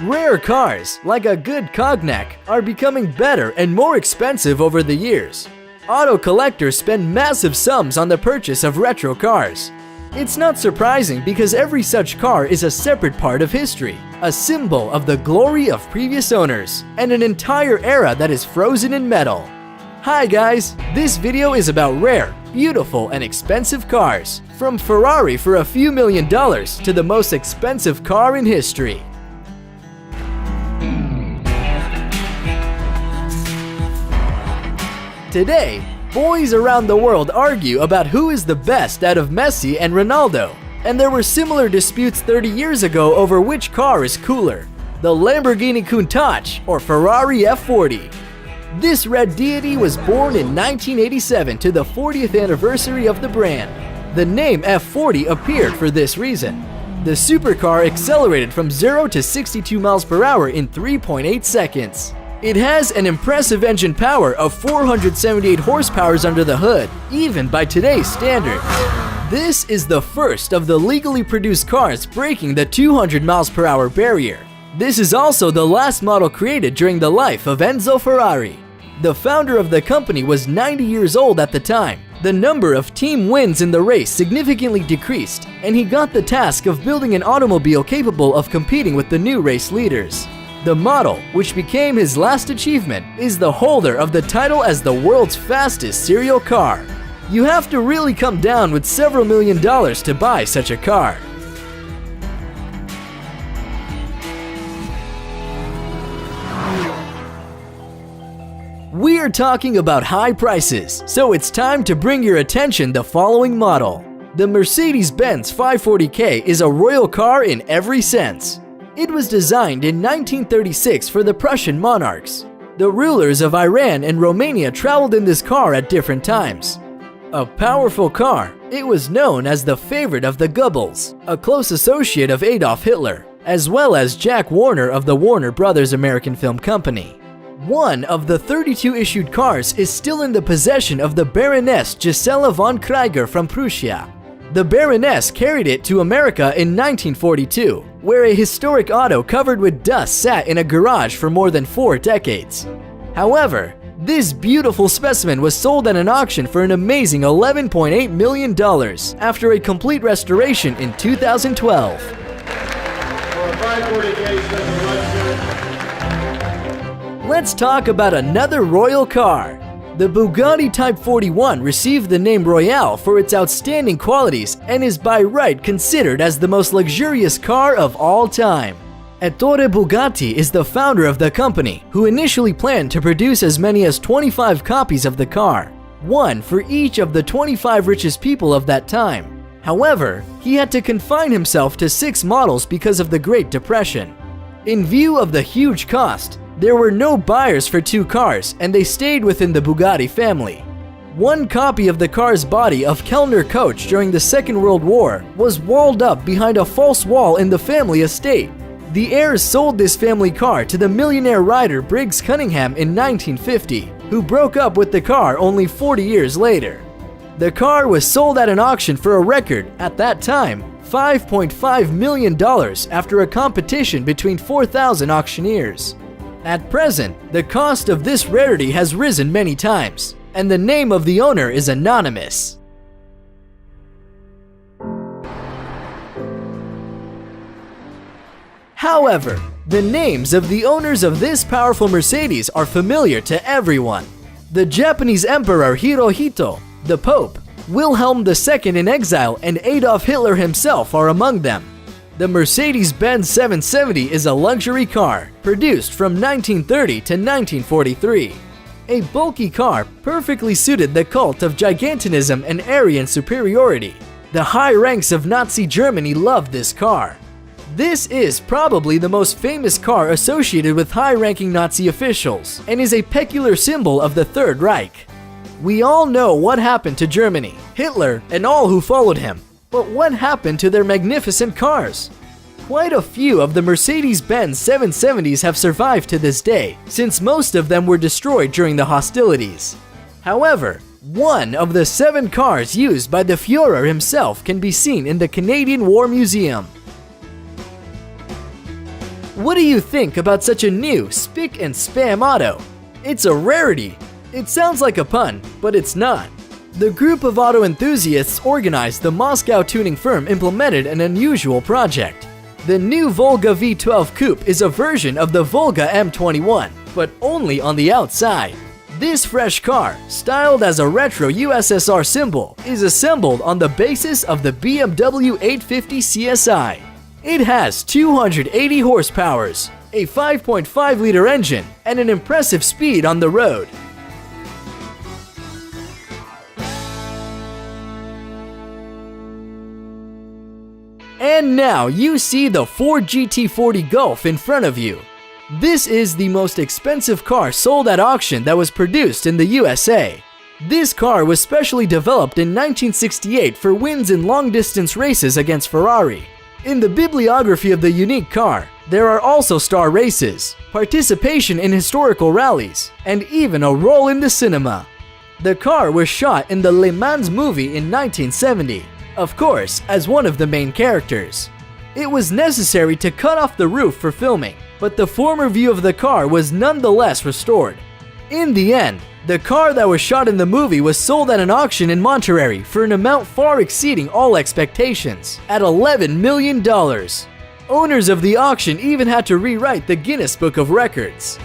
Rare cars, like a good cognac, are becoming better and more expensive over the years. Auto collectors spend massive sums on the purchase of retro cars. It's not surprising because every such car is a separate part of history, a symbol of the glory of previous owners, and an entire era that is frozen in metal. Hi guys, this video is about rare, beautiful, and expensive cars, from Ferrari for a few $1,000,000 to the most expensive car in history. Today, boys around the world argue about who is the best out of Messi and Ronaldo, and there were similar disputes 30 years ago over which car is cooler, the Lamborghini Countach or Ferrari F40. This red deity was born in 1987 to the 40th anniversary of the brand. The name F40 appeared for this reason. The supercar accelerated from 0 to 62 miles per hour in 3.8 seconds. It has an impressive engine power of 478 horsepower under the hood, even by today's standards. This is the first of the legally produced cars breaking the 200 miles per hour barrier. This is also the last model created during the life of Enzo Ferrari. The founder of the company was 90 years old at the time. The number of team wins in the race significantly decreased, and he got the task of building an automobile capable of competing with the new race leaders. The model, which became his last achievement, is the holder of the title as the world's fastest serial car. You have to really come down with several $1,000,000 to buy such a car. We are talking about high prices, so it's time to bring your attention the following model. The Mercedes-Benz 540K is a royal car in every sense. It was designed in 1936 for the Prussian monarchs. The rulers of Iran and Romania traveled in this car at different times. A powerful car, it was known as the favorite of the Goebbels, a close associate of Adolf Hitler, as well as Jack Warner of the Warner Brothers American Film Company. One of the 32 issued cars is still in the possession of the Baroness Gisela von Krieger from Prussia. The Baroness carried it to America in 1942, where a historic auto covered with dust sat in a garage for more than 4 decades. However, this beautiful specimen was sold at an auction for an amazing $11.8 million after a complete restoration in 2012. Let's talk about another royal car. The Bugatti Type 41 received the name Royale for its outstanding qualities and is by right considered as the most luxurious car of all time. Ettore Bugatti is the founder of the company, who initially planned to produce as many as 25 copies of the car, one for each of the 25 richest people of that time. However, he had to confine himself to 6 models because of the Great Depression. In view of the huge cost, there were no buyers for 2 cars, and they stayed within the Bugatti family. One copy of the car's body of Kellner coach during the Second World War was walled up behind a false wall in the family estate. The heirs sold this family car to the millionaire writer Briggs Cunningham in 1950, who broke up with the car only 40 years later. The car was sold at an auction for a record, at that time, $5.5 million after a competition between 4,000 auctioneers. At present, the cost of this rarity has risen many times, and the name of the owner is anonymous. However, the names of the owners of this powerful Mercedes are familiar to everyone. The Japanese Emperor Hirohito, the Pope, Wilhelm II in exile, and Adolf Hitler himself are among them. The Mercedes-Benz 770 is a luxury car, produced from 1930 to 1943. A bulky car perfectly suited the cult of gigantism and Aryan superiority. The high ranks of Nazi Germany loved this car. This is probably the most famous car associated with high-ranking Nazi officials, and is a peculiar symbol of the Third Reich. We all know what happened to Germany, Hitler, and all who followed him. But what happened to their magnificent cars? Quite a few of the Mercedes-Benz 770s have survived to this day, since most of them were destroyed during the hostilities. However, one of the 7 cars used by the Führer himself can be seen in the Canadian War Museum. What do you think about such a new spick and spam auto? It's a rarity. It sounds like a pun, but it's not. The group of auto enthusiasts organized the Moscow tuning firm implemented an unusual project. The new Volga V12 Coupe is a version of the Volga M21, but only on the outside. This fresh car, styled as a retro USSR symbol, is assembled on the basis of the BMW 850 CSI. It has 280 horsepower, a 5.5-liter engine, and an impressive speed on the road. And now you see the Ford GT40 Golf in front of you. This is the most expensive car sold at auction that was produced in the USA. This car was specially developed in 1968 for wins in long-distance races against Ferrari. In the bibliography of the unique car, there are also star races, participation in historical rallies, and even a role in the cinema. The car was shot in the Le Mans movie in 1970. Of course, as one of the main characters. It was necessary to cut off the roof for filming, but the former view of the car was nonetheless restored. In the end, the car that was shot in the movie was sold at an auction in Monterrey for an amount far exceeding all expectations, at $11 million. Owners of the auction even had to rewrite the Guinness Book of Records.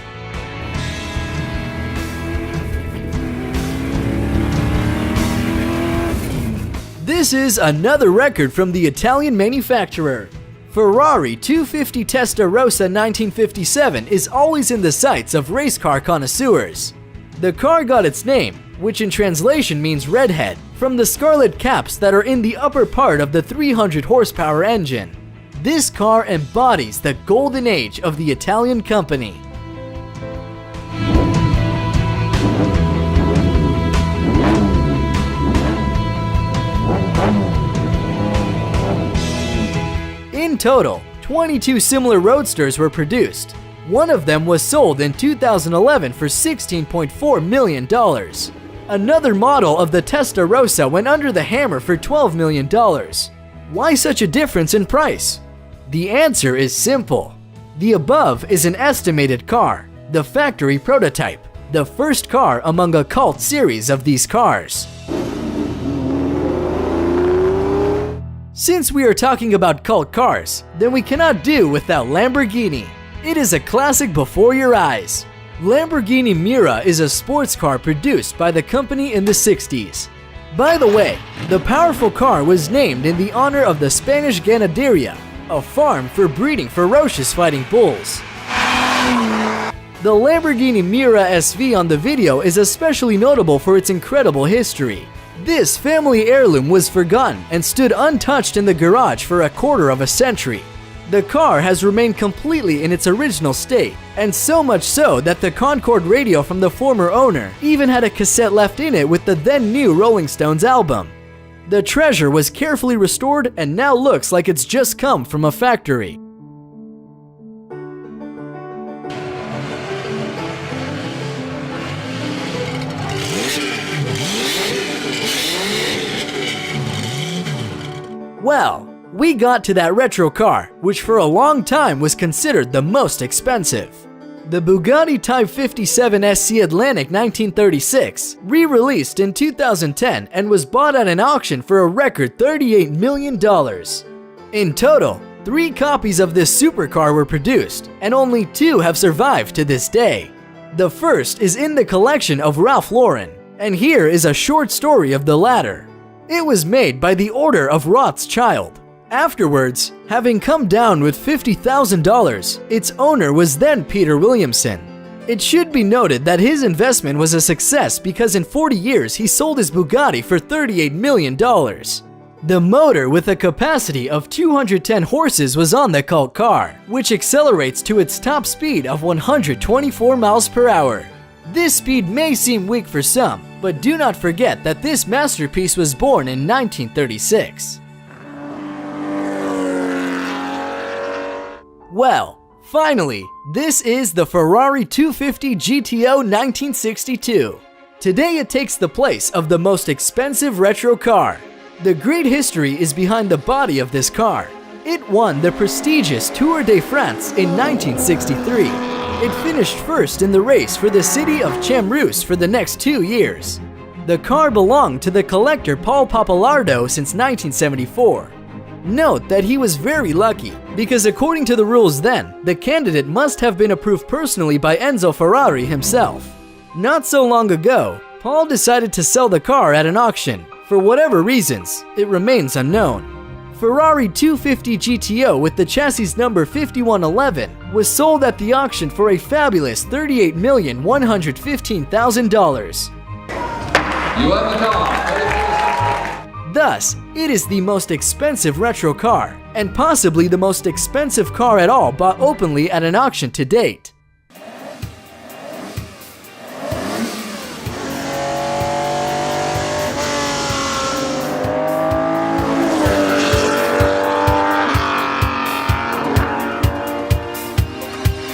This is another record from the Italian manufacturer. Ferrari 250 Testarossa 1957 is always in the sights of race car connoisseurs. The car got its name, which in translation means redhead, from the scarlet caps that are in the upper part of the 300 horsepower engine. This car embodies the golden age of the Italian company. In total, 22 similar Roadsters were produced. One of them was sold in 2011 for $16.4 million. Another model of the Testarossa went under the hammer for $12 million. Why such a difference in price? The answer is simple. The above is an estimated car, the factory prototype, the first car among a cult series of these cars. Since we are talking about cult cars, then we cannot do without Lamborghini. It is a classic before your eyes. Lamborghini Mira is a sports car produced by the company in the 60s. By the way, the powerful car was named in the honor of the Spanish Ganaderia, a farm for breeding ferocious fighting bulls. The Lamborghini Mira SV on the video is especially notable for its incredible history. This family heirloom was forgotten and stood untouched in the garage for a quarter of a century. The car has remained completely in its original state, and so much so that the Concorde radio from the former owner even had a cassette left in it with the then new Rolling Stones album. The treasure was carefully restored and now looks like it's just come from a factory. Well, we got to that retro car, which for a long time was considered the most expensive. The Bugatti Type 57 SC Atlantic 1936 re-released in 2010 and was bought at an auction for a record $38 million. In total, 3 copies of this supercar were produced, and only 2 have survived to this day. The first is in the collection of Ralph Lauren, and here is a short story of the latter. It was made by the Order of Rothschild. Afterwards, having come down with $50,000, its owner was then Peter Williamson. It should be noted that his investment was a success because in 40 years he sold his Bugatti for $38 million. The motor with a capacity of 210 horses was on the cult car, which accelerates to its top speed of 124 miles per hour. This speed may seem weak for some, but do not forget that this masterpiece was born in 1936. Well, finally, this is the Ferrari 250 GTO 1962. Today it takes the place of the most expensive retro car. The great history is behind the body of this car. It won the prestigious Tour de France in 1963. It finished first in the race for the city of Chambreuse for the next 2 years. The car belonged to the collector Paul Pappalardo since 1974. Note that he was very lucky, because according to the rules then, the candidate must have been approved personally by Enzo Ferrari himself. Not so long ago, Paul decided to sell the car at an auction. For whatever reasons, it remains unknown. Ferrari 250 GTO with the chassis number 5111 was sold at the auction for a fabulous $38,115,000. You have a car. Thus, it is the most expensive retro car, and possibly the most expensive car at all bought openly at an auction to date.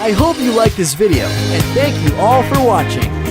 I hope you liked this video, and thank you all for watching.